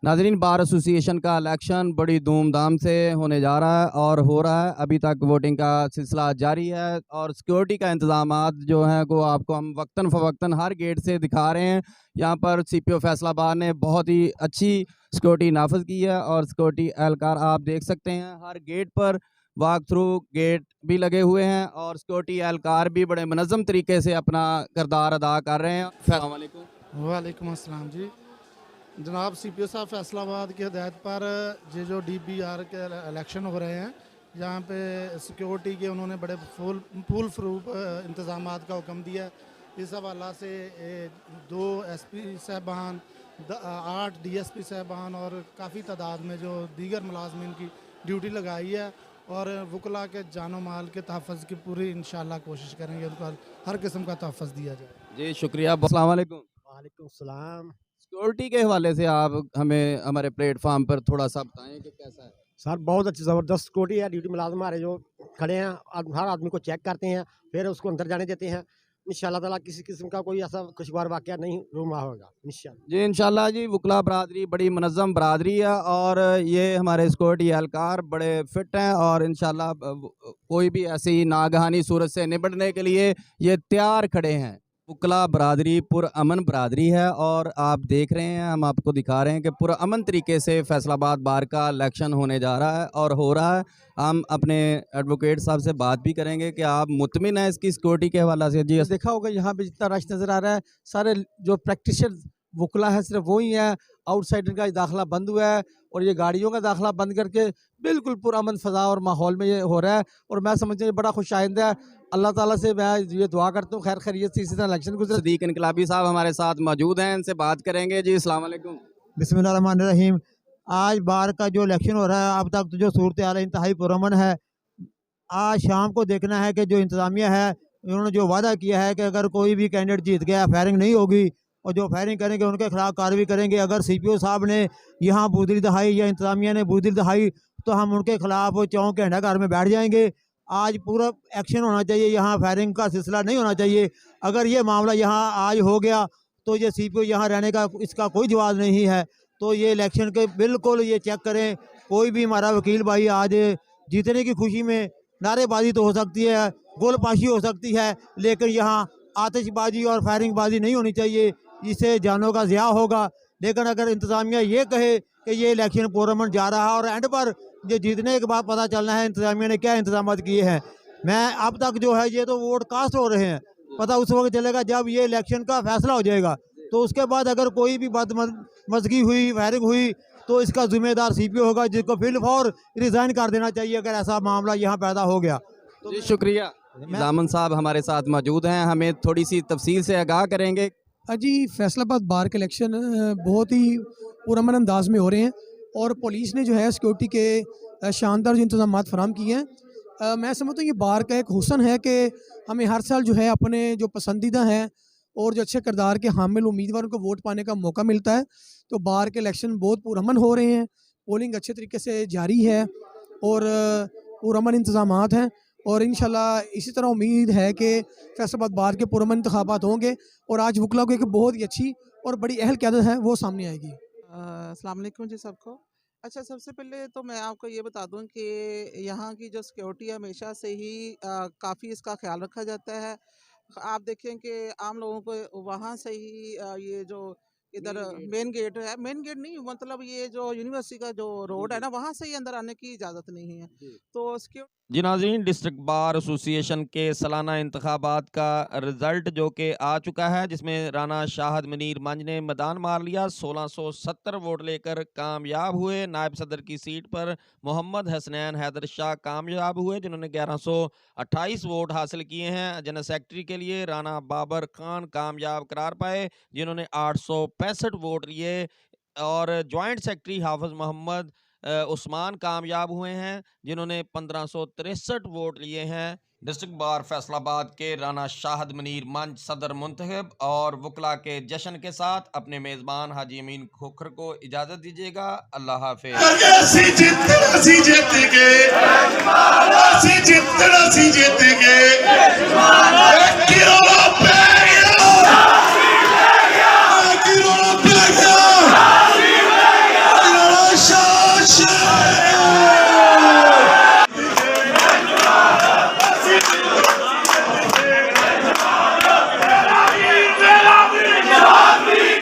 नाज़रीन, bar association का election बड़ी धूमधाम से होने जा रहा है और हो रहा है। अभी तक वोटिंग का सिलसिला जारी है और सिक्योरिटी का इंतजामात जो हैं वो आपको हम वक्तन फ़वक्तन हर गेट से दिखा रहे हैं। यहाँ पर CPO फैसलाबाद ने बहुत ही अच्छी सिक्योरिटी नाफज की है और सिक्योरिटी एहलकार आप देख सकते हैं हर गेट पर वॉक थ्रू गेट भी लगे हुए हैं और सिक्योरिटी एहलकार भी बड़े मनज़्ज़म तरीके से अपना किरदार अदा कर रहे हैं। अस्सलाम वालेकुम। वालेकुम अस्सलाम जी। जनाब CPO साहब फैसलाबाद की हदायत पर ये जो DBR के इलेक्शन हो रहे हैं, यहाँ पे सिक्योरिटी के उन्होंने बड़े फूल फ्रूफ इंतजाम का हुक्म दिया है। इस हवाला से 2 SP साहबान, 8 DSP साहबान और काफ़ी तादाद में जो दीगर मुलाजमीन की ड्यूटी लगाई है और वकला के जानो माल के तहफ़्फ़ुज़ की पूरी इंशाअल्लाह कोशिश करेंगे, उनको हर किस्म का तहफ़्फ़ुज़ दिया जाए। जी शुक्रिया। अस्सलाम वालेकुम। वालेकुम सलाम। सिक्योरिटी के हवाले से आप हमें हमारे प्लेटफॉर्म पर थोड़ा सा बताएं कि कैसा है। सर बहुत अच्छी ज़बरदस्त सिक्योरिटी है। ड्यूटी मुलाजिम हमारे जो खड़े हैं हर आदमी को चेक करते हैं, फिर उसको अंदर जाने देते हैं। इंशाल्लाह ताला किसी किस्म का कोई ऐसा खुशगवार वाक़या नहीं रूमा होगा इंशाल्लाह। जी इंशाल्लाह जी। वकला बरादरी बड़ी मुनज़्ज़म बरादरी है और ये हमारे सिक्योरिटी एहलकार बड़े फिट हैं और इंशाल्लाह कोई भी ऐसी नागहानी सूरत से निपटने के लिए ये तैयार खड़े हैं। वकला बरादरी पुरअमन बरादरी है और आप देख रहे हैं, हम आपको दिखा रहे हैं कि पुरअमन तरीके से फैसलाबाद बार का इलेक्शन होने जा रहा है और हो रहा है। हम अपने एडवोकेट साहब से बात भी करेंगे कि आप मुतमिन हैं इसकी सिक्योरिटी के हवाले से। जी देखा होगा यहाँ पे जितना रश नज़र आ रहा है, सारे जो प्रैक्टिशनर वकला है सिर्फ वही है। आउटसाइडर का दाखिला बंद हुआ है और ये गाड़ियों का दाखिला बंद करके बिल्कुल पुरअमन फ़ज़ा और माहौल में ये हो रहा है और मैं समझता हूँ ये बड़ा खुश आइंदा है। अल्लाह ताला से मैं ये दुआ करता हूँ खैर खैरियत से इसी तरह इलेक्शन गुजरे। सदीक इनकलाबी साहब हमारे साथ मौजूद हैं, इनसे बात करेंगे। जी अस्सलाम वालेकुम। बिस्मिल्लाहिर्रहमानिर्रहीम। आज बार का जो इलेक्शन हो रहा है, अब तक तो जो सूरत हाल इंतहाई पुरअमन है। आज शाम को देखना है कि जो इंतज़ामिया है उन्होंने जो वादा किया है कि अगर कोई भी कैंडिडेट जीत गया फायरिंग नहीं होगी और जो फायरिंग करेंगे उनके खिलाफ कार्रवाई करेंगे। अगर CPO साहब ने यहाँ बूदरी दहाई या इंतज़ामिया ने बूदरी दहाई तो हम उनके खिलाफ चौंक घंटा घर में बैठ जाएंगे। आज पूरा एक्शन होना चाहिए, यहाँ फायरिंग का सिलसिला नहीं होना चाहिए। अगर ये मामला यहाँ आज हो गया तो ये CPO यहाँ रहने का इसका कोई जवाब नहीं है। तो ये इलेक्शन के बिल्कुल ये चेक करें। कोई भी हमारा वकील भाई आज जीतने की खुशी में नारेबाजी तो हो सकती है, गोलपाशी हो सकती है, लेकिन यहाँ आतिशबाजी और फायरिंगबाजी नहीं होनी चाहिए, इससे जानों का ज़िया होगा। लेकिन अगर इंतज़ामिया ये कहे कि ये इलेक्शन पुरअमन जा रहा है और एंड पर ये जीतने के बाद पता चलना है इंतज़ामिया ने क्या इंतजाम किए हैं। मैं अब तक जो है ये तो वोट कास्ट हो रहे हैं, पता उस वक्त चलेगा जब ये इलेक्शन का फैसला हो जाएगा। तो उसके बाद अगर कोई भी बदमज़गी हुई, फायरिंग हुई तो इसका जिम्मेदार CPO होगा, जिसको फिलफौर रिज़ाइन कर देना चाहिए अगर ऐसा मामला यहाँ पैदा हो गया। तो जी शुक्रिया। जामन साहब हमारे साथ मौजूद हैं, हमें थोड़ी सी तफसील से आगाह करेंगे। जी फैसलाबाद बार के इलेक्शन बहुत ही पुरअमन अंदाज में हो रहे हैं और पुलिस ने जो है सिक्योरिटी के शानदार जो इंतजाम फराम किए हैं। मैं समझता हूँ ये बार का एक हुसन है कि हमें हर साल जो है अपने जो पसंदीदा हैं और जो अच्छे किरदार के हामिल उम्मीदवारों को वोट पाने का मौका मिलता है। तो बार के इलेक्शन बहुत पुरअमन हो रहे हैं, पोलिंग अच्छे तरीके से जारी है और पुरअमन इंतजामात हैं और इंशाल्लाह इसी तरह उम्मीद है कि फैसलाबाद बार के पुरअमन इंतखाबात होंगे और आज वकला को एक बहुत ही अच्छी और बड़ी अहल क़यादत है वो सामने आएगी। अस्सलाम वालेकुम जी सबको। अच्छा, सबसे पहले तो मैं आपको ये बता दूं कि यहाँ की जो सिक्योरिटी हमेशा से ही काफ़ी इसका ख्याल रखा जाता है। आप देखें कि आम लोगों को वहाँ से ही ये जो इधर मेन गेट है, मेन गेट नहीं मतलब ये जो यूनिवर्सिटी का जो रोड है ना, वहाँ से ही अंदर आने की इजाज़त नहीं है। तो उसके जी नाज़रीन, डिस्ट्रिक्ट बार एसोसिएशन के सालाना इंतखाबात का रिज़ल्ट जो कि आ चुका है, जिसमें राना शाहद मुनीर मंज ने मैदान मार लिया, 1670 वोट लेकर कामयाब हुए। नायब सदर की सीट पर मोहम्मद हसनैन हैदर शाह कामयाब हुए, जिन्होंने 1128 वोट हासिल किए हैं। जनरल सेक्रेटरी के लिए राना बाबर खान कामयाब करार पाए, जिन्होंने 865 वोट लिए और जॉइंट सेक्रेटरी हाफिज मोहम्मद उस्मान कामयाब हुए हैं, जिन्होंने 1563 वोट लिए हैं। डिस्ट्रिक्ट बार फैसलाबाद के राना शाहद मुनीर मंज सदर मुंतखब और वकला के जश्न के साथ अपने मेज़बान हाजी अमीन खोखर को इजाज़त दीजिएगा। अल्लाह हाफिज़।